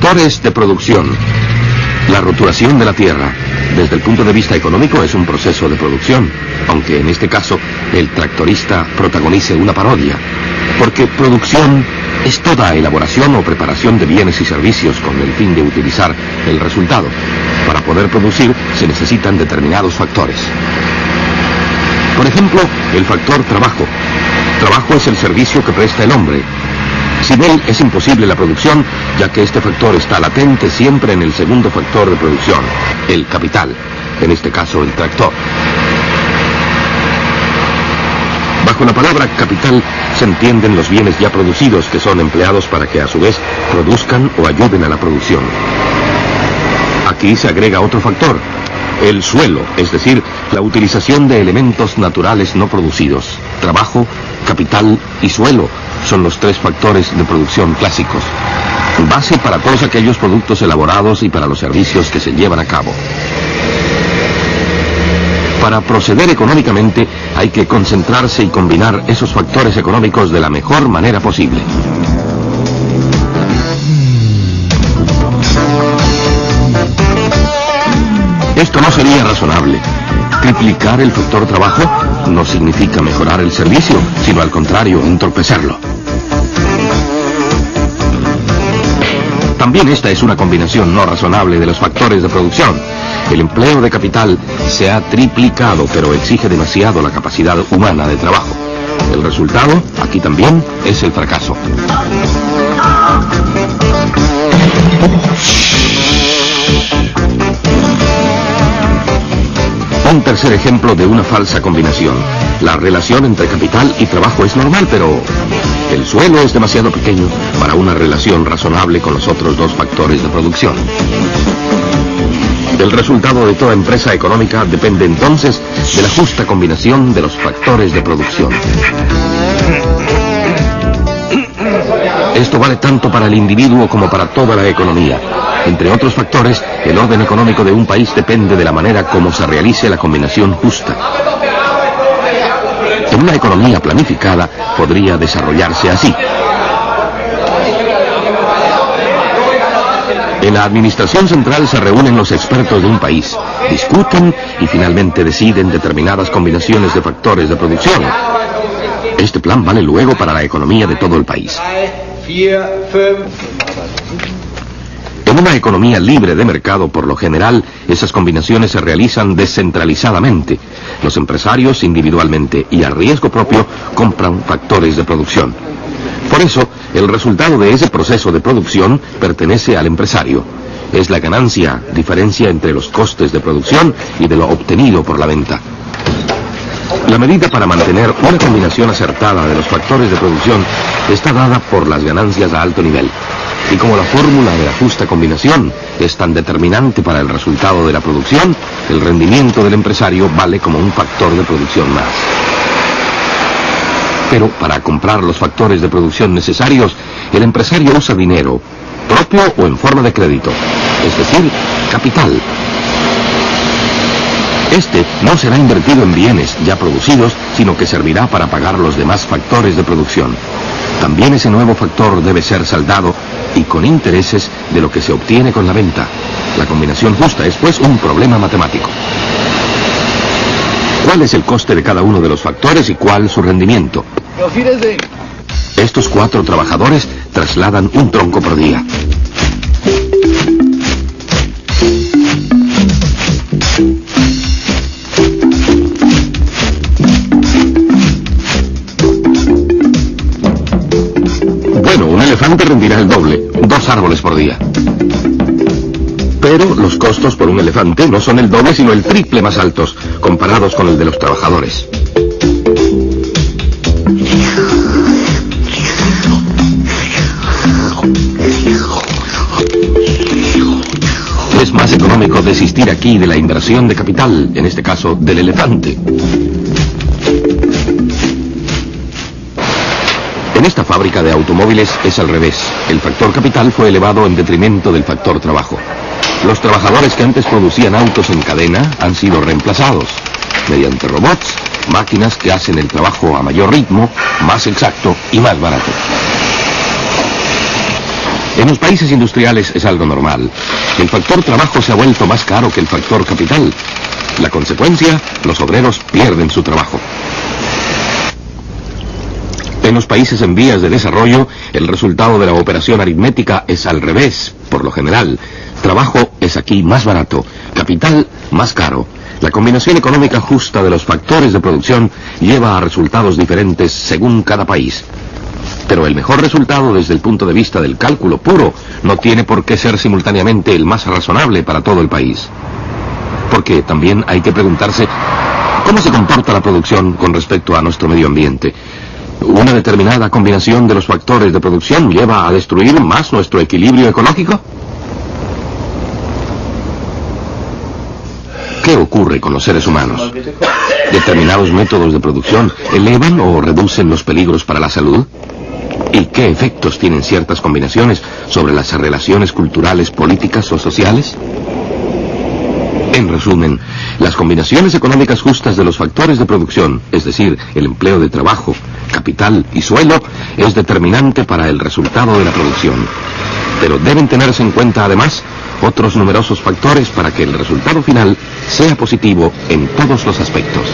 Factores de producción. La roturación de la tierra, desde el punto de vista económico, es un proceso de producción, aunque en este caso el tractorista protagonice una parodia, porque producción es toda elaboración o preparación de bienes y servicios con el fin de utilizar el resultado. Para poder producir se necesitan determinados factores. Por ejemplo, el factor trabajo. Trabajo es el servicio que presta el hombre. Sin él es imposible la producción, ya que este factor está latente siempre en el segundo factor de producción, el capital, en este caso el tractor. Bajo la palabra capital se entienden los bienes ya producidos que son empleados para que a su vez produzcan o ayuden a la producción. Aquí se agrega otro factor, el suelo, es decir, la utilización de elementos naturales no producidos. Trabajo, capital y suelo son los tres factores de producción clásicos, base para todos aquellos productos elaborados y para los servicios que se llevan a cabo. Para proceder económicamente hay que concentrarse y combinar esos factores económicos de la mejor manera posible. Esto no sería razonable. Triplicar el factor trabajo no significa mejorar el servicio, sino al contrario, entorpecerlo. También esta es una combinación no razonable de los factores de producción. El empleo de capital se ha triplicado, pero exige demasiado la capacidad humana de trabajo. El resultado, aquí también, es el fracaso. Un tercer ejemplo de una falsa combinación. La relación entre capital y trabajo es normal, pero el suelo es demasiado pequeño para una relación razonable con los otros dos factores de producción. El resultado de toda empresa económica depende entonces de la justa combinación de los factores de producción. Esto vale tanto para el individuo como para toda la economía. Entre otros factores, el orden económico de un país depende de la manera como se realice la combinación justa. En una economía planificada podría desarrollarse así. En la administración central se reúnen los expertos de un país, discuten y finalmente deciden determinadas combinaciones de factores de producción. Este plan vale luego para la economía de todo el país. En una economía libre de mercado, por lo general, esas combinaciones se realizan descentralizadamente. Los empresarios, individualmente y a riesgo propio, compran factores de producción. Por eso, el resultado de ese proceso de producción pertenece al empresario. Es la ganancia, diferencia entre los costes de producción y de lo obtenido por la venta. La medida para mantener una combinación acertada de los factores de producción está dada por las ganancias a alto nivel. Y como la fórmula de la justa combinación es tan determinante para el resultado de la producción, el rendimiento del empresario vale como un factor de producción más. Pero para comprar los factores de producción necesarios, el empresario usa dinero, propio o en forma de crédito, es decir, capital. Este no será invertido en bienes ya producidos, sino que servirá para pagar los demás factores de producción. También ese nuevo factor debe ser saldado y con intereses de lo que se obtiene con la venta. La combinación justa es pues un problema matemático. ¿Cuál es el coste de cada uno de los factores y cuál su rendimiento? Estos 4 trabajadores trasladan un tronco por día. Bueno, un elefante rendirá el doble, 2 árboles por día. Pero los costos por un elefante no son el doble, sino el triple más altos, comparados con el de los trabajadores. Es más económico desistir aquí de la inversión de capital, en este caso del elefante. En esta fábrica de automóviles es al revés. El factor capital fue elevado en detrimento del factor trabajo. Los trabajadores que antes producían autos en cadena han sido reemplazados mediante robots, máquinas que hacen el trabajo a mayor ritmo, más exacto y más barato. En los países industriales es algo normal. El factor trabajo se ha vuelto más caro que el factor capital. La consecuencia, los obreros pierden su trabajo. En los países en vías de desarrollo, el resultado de la operación aritmética es al revés, por lo general. Trabajo es aquí más barato, capital más caro. La combinación económica justa de los factores de producción lleva a resultados diferentes según cada país. Pero el mejor resultado desde el punto de vista del cálculo puro no tiene por qué ser simultáneamente el más razonable para todo el país. Porque también hay que preguntarse cómo se comporta la producción con respecto a nuestro medio ambiente. ¿Una determinada combinación de los factores de producción lleva a destruir más nuestro equilibrio ecológico? ¿Qué ocurre con los seres humanos? ¿Determinados métodos de producción elevan o reducen los peligros para la salud? ¿Y qué efectos tienen ciertas combinaciones sobre las relaciones culturales, políticas o sociales? En resumen, las combinaciones económicas justas de los factores de producción, es decir, el empleo de trabajo, capital y suelo, es determinante para el resultado de la producción. Pero deben tenerse en cuenta además otros numerosos factores para que el resultado final sea positivo en todos los aspectos.